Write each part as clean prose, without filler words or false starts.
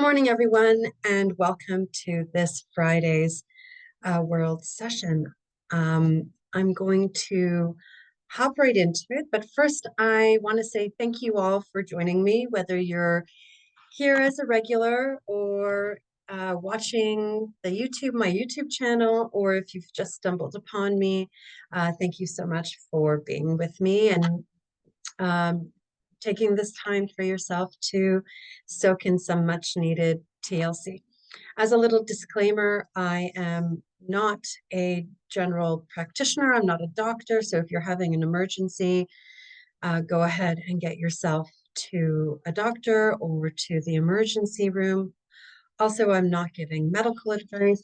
Good morning, everyone, and welcome to this Friday's World Session. I'm going to hop right into it, but first I want to say thank you all for joining me, whether you're here as a regular or watching my YouTube channel, or if you've just stumbled upon me. Thank you so much for being with me and taking this time for yourself to soak in some much needed TLC. As a little disclaimer, I am not a general practitioner. I'm not a doctor. So if you're having an emergency, go ahead and get yourself to a doctor or to the emergency room. Also, I'm not giving medical advice.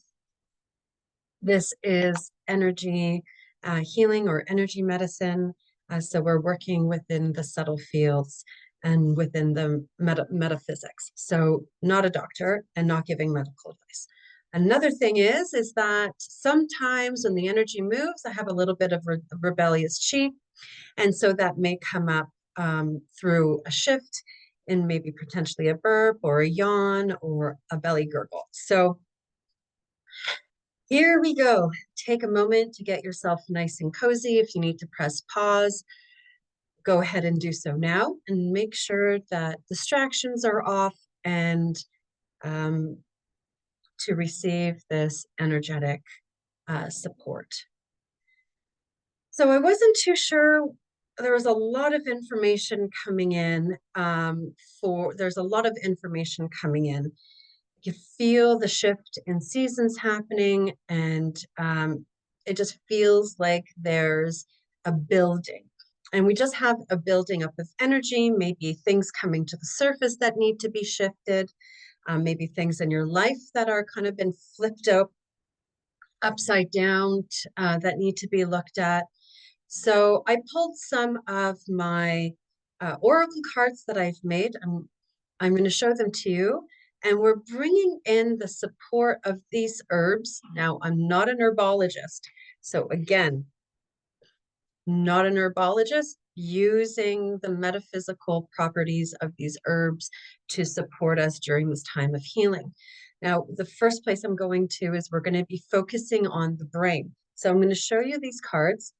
This is energy healing or energy medicine. So we're working within the subtle fields and within the metaphysics. So not a doctor and not giving medical advice. Another thing is that sometimes when the energy moves, I have a little bit of rebellious chi. And so that may come up through a shift in maybe potentially a burp or a yawn or a belly gurgle. So here we go. Take a moment to get yourself nice and cozy. If you need to press pause, go ahead and do so now and make sure that distractions are off and to receive this energetic support. So I wasn't too sure. There was a lot of information coming in there's a lot of information coming in. You feel the shift in seasons happening, and it just feels like there's a building. And we just have a building up of energy, maybe things coming to the surface that need to be shifted, maybe things in your life that are kind of been flipped upside down that need to be looked at. So I pulled some of my oracle cards that I've made. I'm going to show them to you. And we're bringing in the support of these herbs. Now, I'm not an herbologist. So again, not an herbologist, using the metaphysical properties of these herbs to support us during this time of healing. Now, the first place I'm going to is we're going to be focusing on the brain. So I'm going to show you these cards.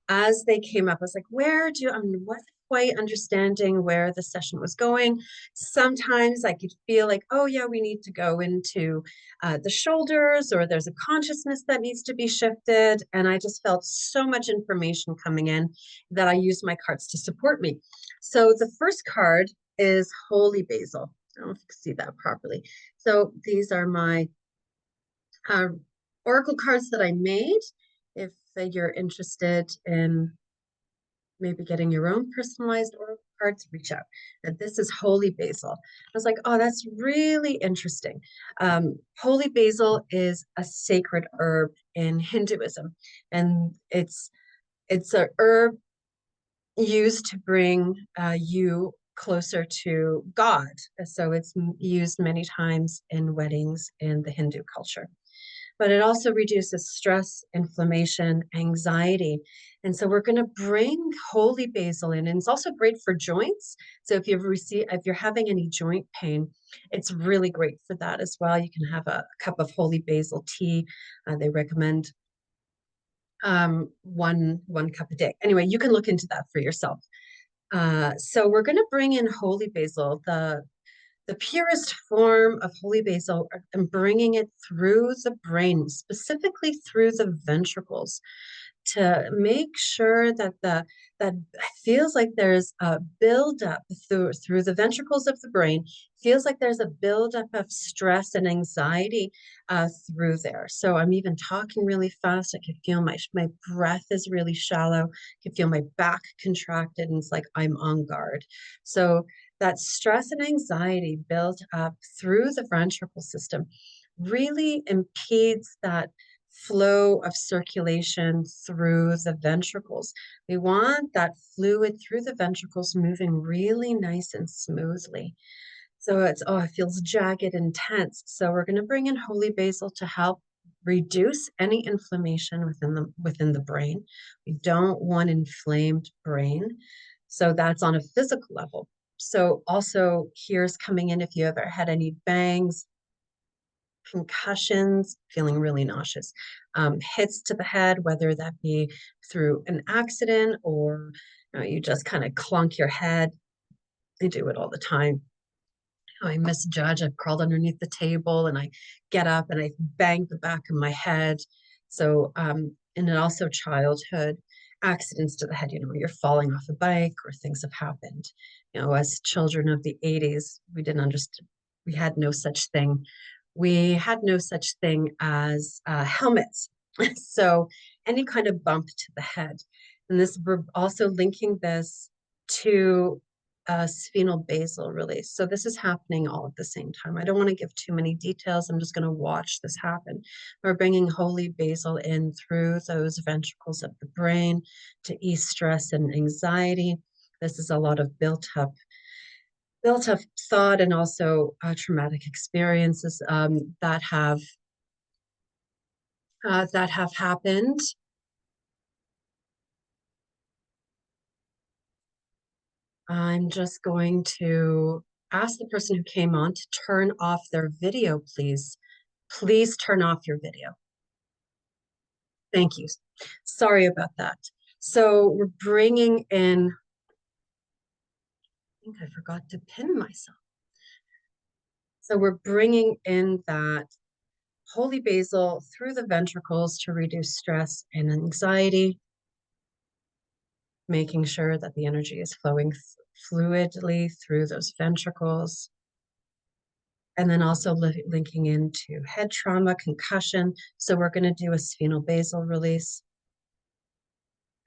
As they came up, I was like, I wasn't quite understanding where the session was going. Sometimes I could feel like, oh yeah, we need to go into the shoulders, or there's a consciousness that needs to be shifted. And I just felt so much information coming in that I used my cards to support me. So the first card is Holy Basil. I don't know if you can see that properly. So these are my oracle cards that I made. If you're interested in maybe getting your own personalized oracle cards, reach out. And this is Holy Basil. I was like, oh, that's really interesting. Holy Basil is a sacred herb in Hinduism, and it's a herb used to bring you closer to God. So it's used many times in weddings in the Hindu culture. But it also reduces stress, inflammation, anxiety. And so we're going to bring holy basil in. And it's also great for joints. So if you're having any joint pain, it's really great for that as well. You can have a cup of holy basil tea. They recommend one cup a day. Anyway, you can look into that for yourself. So we're going to bring in holy basil, the purest form of holy basil, and bringing it through the brain, specifically through the ventricles, to make sure that that feels like there's a buildup through the ventricles of the brain. Feels like there's a buildup of stress and anxiety through there. So I'm even talking really fast. I can feel my breath is really shallow. I can feel my back contracted, and it's like I'm on guard. So that stress and anxiety built up through the ventricle system really impedes that flow of circulation through the ventricles. We want that fluid through the ventricles moving really nice and smoothly. So it feels jagged and tense. So we're going to bring in holy basil to help reduce any inflammation within the brain. We don't want inflamed brain. So that's on a physical level. So also here's coming in if you ever had any bangs, concussions, feeling really nauseous, hits to the head, whether that be through an accident or you just kind of clunk your head. I do it all the time. I misjudge. I've crawled underneath the table and I get up and I bang the back of my head. So, and then also childhood accidents to the head, you're falling off a bike or things have happened. As children of the 80s, we didn't understand, we had no such thing. We had no such thing as helmets. So, any kind of bump to the head. And this, we're also linking this to sphenical basal release. So this is happening all at the same time. I don't want to give too many details. I'm just going to watch this happen. We're bringing holy basal in through those ventricles of the brain to ease stress and anxiety. This is a lot of built up thought and also traumatic experiences that have happened. I'm just going to ask the person who came on to turn off their video, please. Please turn off your video. Thank you. Sorry about that. So we're bringing in, I think I forgot to pin myself. So we're bringing in that holy basil through the ventricles to reduce stress and anxiety, making sure that the energy is flowing fluidly through those ventricles. And then also linking into head trauma, concussion. So we're going to do a sphenical basal release.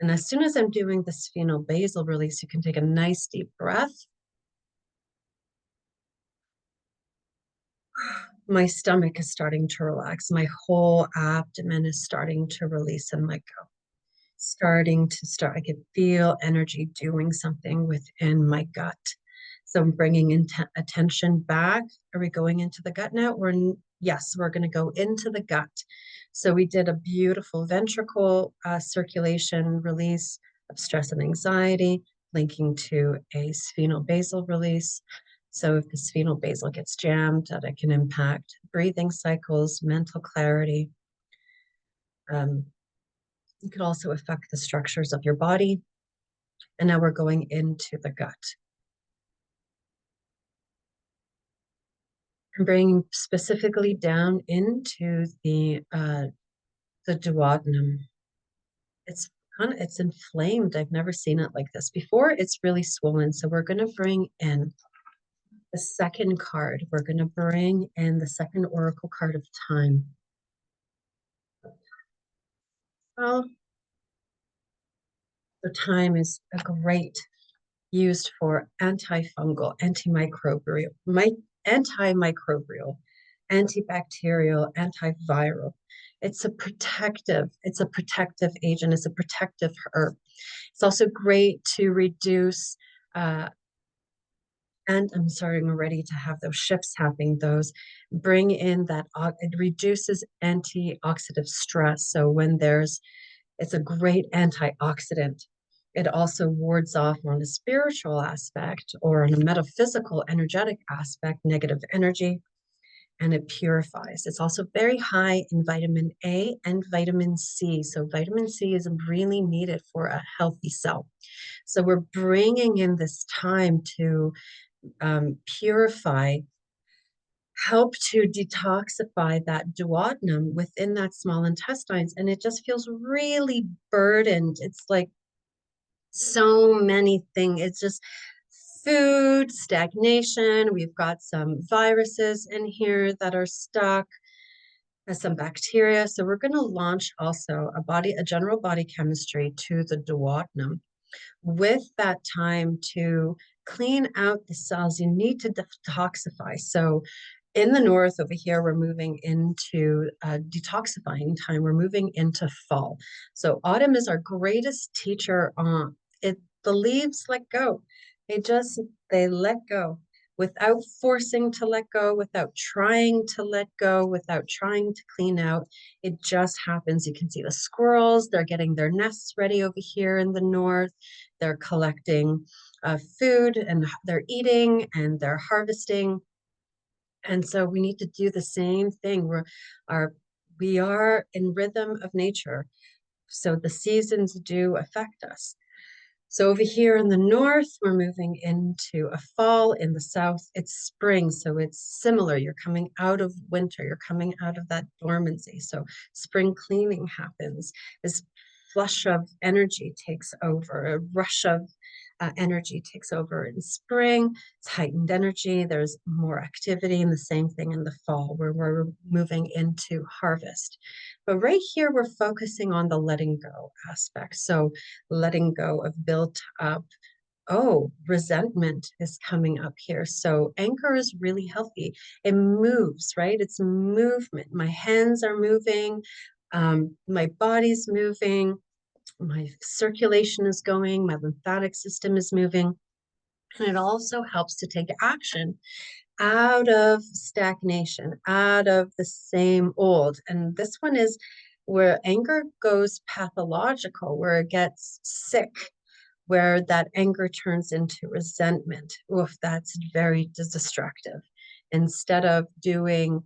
And as soon as I'm doing the sphenical basal release, you can take a nice deep breath. My stomach is starting to relax. My whole abdomen is starting to release and let go. I can feel energy doing something within my gut. So I'm bringing attention back. Are we going into the gut now? Yes, we're going to go into the gut. So we did a beautiful ventricle circulation release of stress and anxiety, linking to a sphenical basal release. So if the sphenical basal gets jammed, that it can impact breathing cycles, mental clarity. It could also affect the structures of your body. And now we're going into the gut. And bringing specifically down into the duodenum. It's inflamed. I've never seen it like this before. It's really swollen. So we're going to bring in the second card. We're going to bring in the second oracle card of time. Well, the time is a great used for antifungal, antimicrobial, antibacterial, antiviral. It's a protective agent. It's a protective herb. It's also great to reduce, and I'm starting already to have those shifts happening, bring in that, it reduces antioxidant stress. So when it's a great antioxidant. It also wards off on a spiritual aspect or on a metaphysical, energetic aspect, negative energy, and it purifies. It's also very high in vitamin A and vitamin C. So vitamin C is really needed for a healthy cell. So we're bringing in this time to purify, help to detoxify that duodenum within that small intestines. And it just feels really burdened. It's like so many things. It's just food, stagnation. We've got some viruses in here that are stuck, some bacteria. So we're going to launch also a general body chemistry to the duodenum. With that time to clean out the cells, you need to detoxify. So in the north over here, we're moving into detoxifying time. We're moving into fall. So autumn is our greatest teacher on it. The leaves let go. They let go without forcing to let go, without trying to let go, without trying to clean out. It just happens. You can see the squirrels, they're getting their nests ready over here in the north. They're collecting food and they're eating and they're harvesting. And so we need to do the same thing. Our, we are in rhythm of nature. So the seasons do affect us. So over here in the north, we're moving into a fall. In the south, it's spring. So it's similar. You're coming out of winter. You're coming out of that dormancy. So spring cleaning happens. This flush of energy takes over. A rush of energy takes over in spring. It's heightened energy. There's more activity, and the same thing in the fall where we're moving into harvest. But right here, we're focusing on the letting go aspect. So letting go of built up, oh, resentment is coming up here. So anger is really healthy. It moves, right? It's movement. My hands are moving. My body's moving. My circulation is going. My lymphatic system is moving. And it also helps to take action out of stagnation, out of the same old. And this one is where anger goes pathological, where it gets sick, where that anger turns into resentment. Oof, that's very destructive. Instead of doing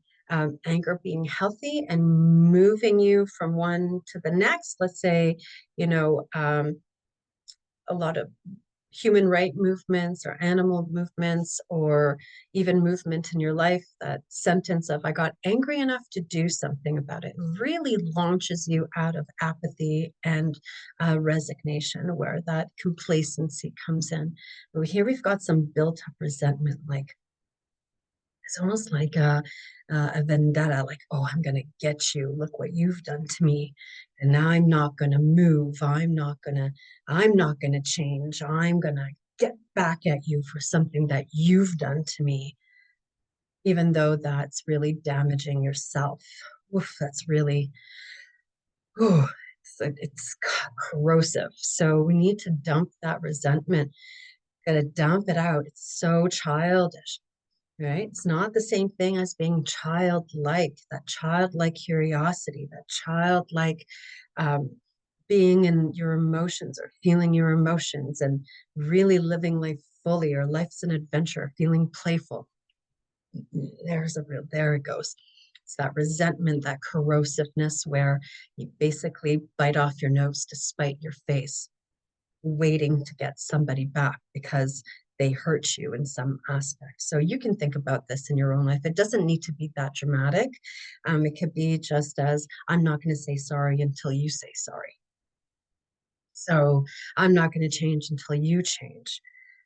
anger being healthy and moving you from one to the next, let's say, you know, a lot of human right movements or animal movements or even movement in your life, that sentence of, I got angry enough to do something about it, really launches you out of apathy and resignation, where that complacency comes in. Here we've got some built up resentment, like it's almost like a vendetta, like, oh, I'm going to get you. Look what you've done to me. And now I'm not going to move. I'm not going to change. I'm going to get back at you for something that you've done to me, even though that's really damaging yourself. Oof, that's really, oh, it's corrosive. So we need to dump that resentment. Got to dump it out. It's so childish. Right? It's not the same thing as being childlike, that childlike curiosity, that childlike um, being in your emotions or feeling your emotions and really living life fully, or life's an adventure, feeling playful. There it goes. It's that resentment, that corrosiveness where you basically bite off your nose to spite your face, waiting to get somebody back because they hurt you in some aspect. So you can think about this in your own life. It doesn't need to be that dramatic. It could be just as, I'm not going to say sorry until you say sorry. So I'm not going to change until you change.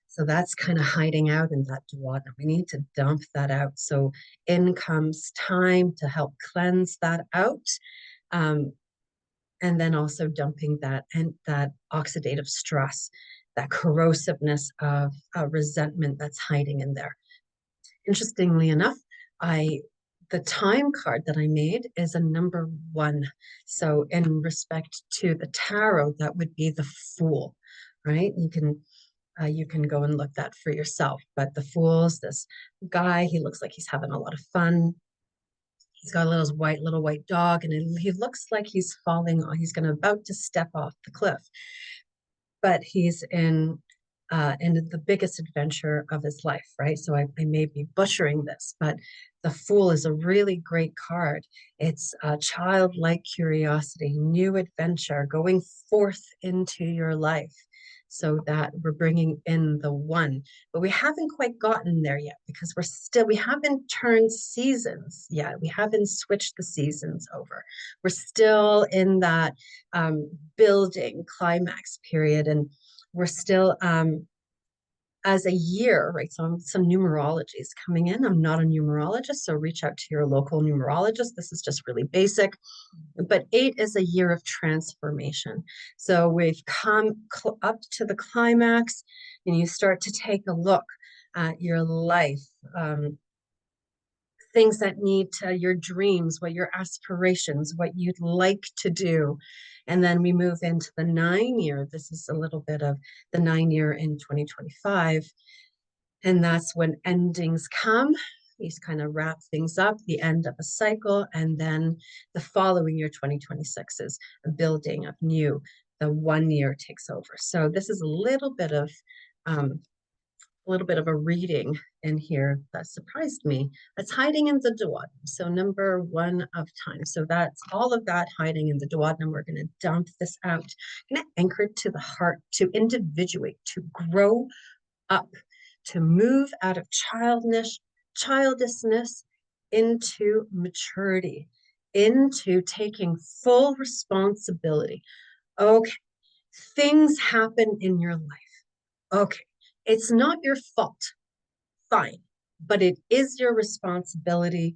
So that's kind of hiding out in that Dwada. We need to dump that out. So in comes time to help cleanse that out. Um, and then also dumping that and that oxidative stress, that corrosiveness of resentment that's hiding in there. Interestingly enough, I the time card that I made is a number 1. So in respect to the tarot, that would be the Fool, right? You can go and look that for yourself. But the Fool's this guy. He looks like he's having a lot of fun. He's got a little white dog, and he looks like he's falling. He's going to about to step off the cliff, but he's in the biggest adventure of his life, right? So I may be butchering this, but the Fool is a really great card. It's a childlike curiosity, new adventure, going forth into your life. So that we're bringing in the one, but we haven't quite gotten there yet because we haven't turned seasons yet. We haven't switched the seasons over. We're still in that building climax period, and we're still as a year, right? So some numerology is coming in. I'm not a numerologist, so reach out to your local numerologist. This is just really basic. But 8 is a year of transformation. So we've come up to the climax, and you start to take a look at your life. Things that need to, your dreams, what your aspirations, what you'd like to do. And then we move into the 9 year. This is a little bit of the 9 year in 2025. And that's when endings come. You kind of wrap things up, the end of a cycle, and then the following year, 2026, is a building of new. The 1 year takes over. So this is um, a little bit of a reading in here that surprised me. That's hiding in the duodenum. So number 1 of time. So that's all of that hiding in the duodenum. We're going to dump this out, going to anchor it to the heart, to individuate, to grow up, to move out of childishness into maturity, into taking full responsibility. Okay, things happen in your life. Okay, it's not your fault. Fine, but it is your responsibility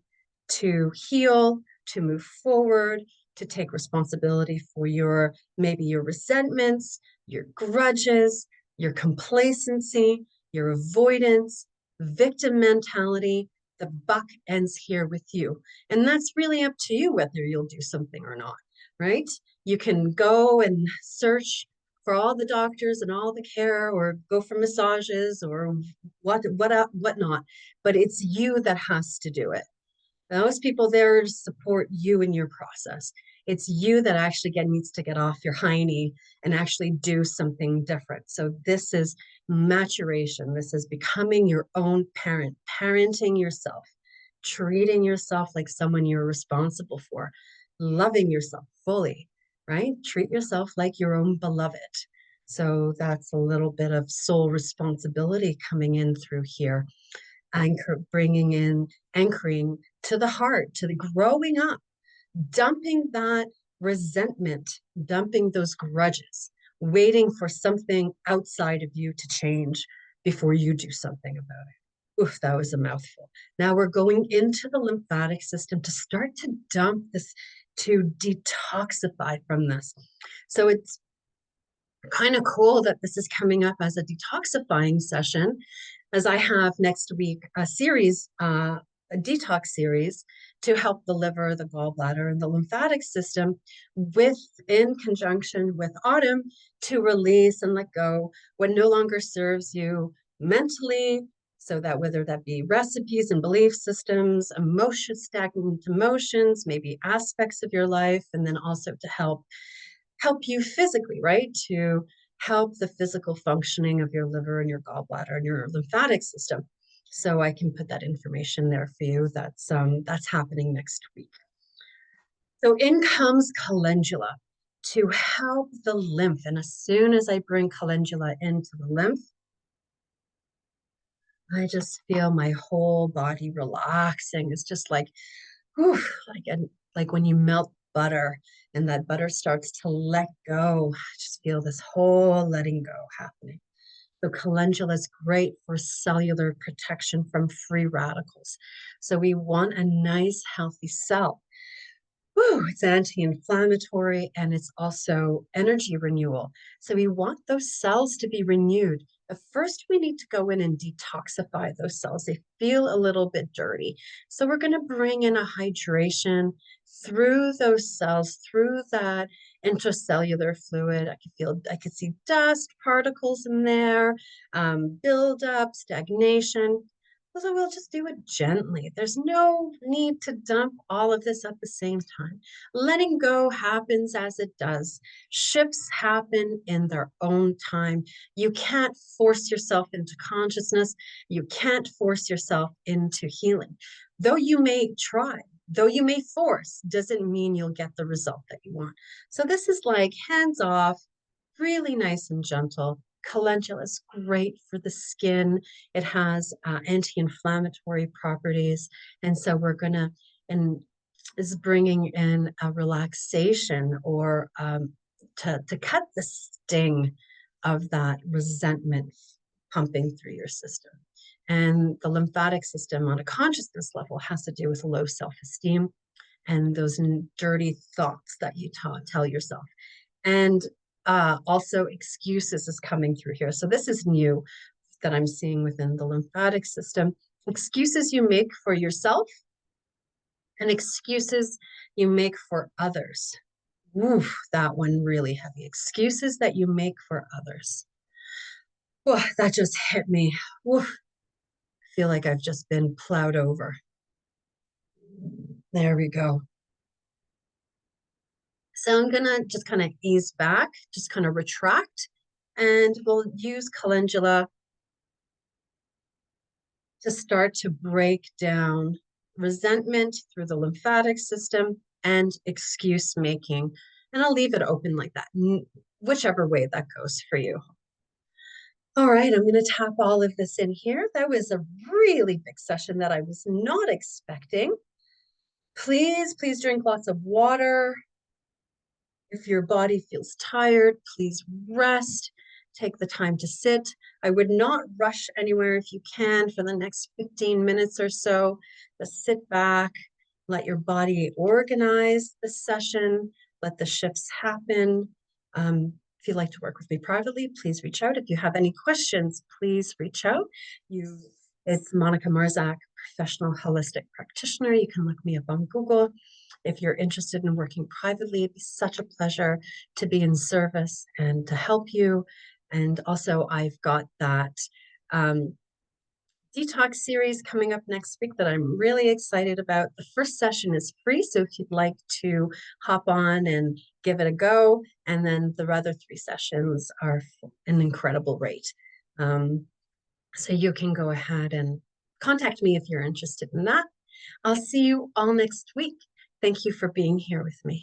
to heal, to move forward, to take responsibility for maybe your resentments, your grudges, your complacency, your avoidance, victim mentality. The buck ends here with you. And that's really up to you whether you'll do something or not, right? You can go and search for all the doctors and all the care, or go for massages, or whatnot. But it's you that has to do it. Those people there to support you in your process. It's you that actually needs to get off your hiney and actually do something different. So this is maturation. This is becoming your own parent, parenting yourself, treating yourself like someone you're responsible for, loving yourself fully, right? Treat yourself like your own beloved. So that's a little bit of soul responsibility coming in through here. Bringing in, anchoring to the heart, to the growing up, dumping that resentment, dumping those grudges, waiting for something outside of you to change before you do something about it. Oof, that was a mouthful. Now we're going into the lymphatic system to start to dump this, to detoxify from this. So it's kind of cool that this is coming up as a detoxifying session, as I have next week a detox series to help the liver, the gallbladder, and the lymphatic system, in conjunction with autumn, to release and let go what no longer serves you mentally. So that whether that be recipes and belief systems, stagnant emotions, maybe aspects of your life, and then also to help you physically, right? To help the physical functioning of your liver and your gallbladder and your lymphatic system. So I can put that information there for you. That's happening next week. So in comes calendula to help the lymph. And as soon as I bring calendula into the lymph, I just feel my whole body relaxing. It's just like, whew, like when you melt butter and that butter starts to let go. I just feel this whole letting go happening. So calendula is great for cellular protection from free radicals. So we want a nice, healthy cell. Woo, it's anti-inflammatory and it's also energy renewal. So we want those cells to be renewed. But first, we need to go in and detoxify those cells. They feel a little bit dirty. So we're going to bring in a hydration through those cells, through that intracellular fluid. I could see dust particles in there, buildup, stagnation. So we'll just do it gently. There's no need to dump all of this at the same time. Letting go happens as it does. Shifts happen in their own time. You can't force yourself into consciousness. You can't force yourself into healing. Though you may try, though you may force, doesn't mean you'll get the result that you want. So this is like hands off, really nice and gentle. Calendula is great for the skin. It has anti-inflammatory properties. And so we're going to, and is bringing in a relaxation, or to cut the sting of that resentment pumping through your system. And the lymphatic system on a consciousness level has to do with low self-esteem and those dirty thoughts that you tell yourself. And also excuses is coming through here. So this is new that I'm seeing within the lymphatic system. Excuses you make for yourself and excuses you make for others. Oof, that one really heavy. Excuses that you make for others. Oh, that just hit me. Oof. feel like I've just been plowed over. There we go. So I'm gonna just kind of ease back, just kind of retract, and we'll use calendula to start to break down resentment through the lymphatic system and excuse making. And I'll leave it open like that, whichever way that goes for you. All right, I'm going to tap all of this in here. That was a really big session that I was not expecting. Please, please drink lots of water. If your body feels tired, please rest. Take the time to sit. I would not rush anywhere if you can for the next 15 minutes or so. Just sit back, let your body organize the session, let the shifts happen. If you'd like to work with me privately, please reach out. If you have any questions, please reach out. It's Monica Marzak, professional holistic practitioner. You can look me up on Google. If you're interested in working privately, it'd be such a pleasure to be in service and to help you. And also, I've got that detox series coming up next week that I'm really excited about. The first session is free, so if you'd like to hop on and give it a go, and then the other 3 sessions are an incredible rate. So you can go ahead and contact me if you're interested in that. I'll see you all next week. Thank you for being here with me.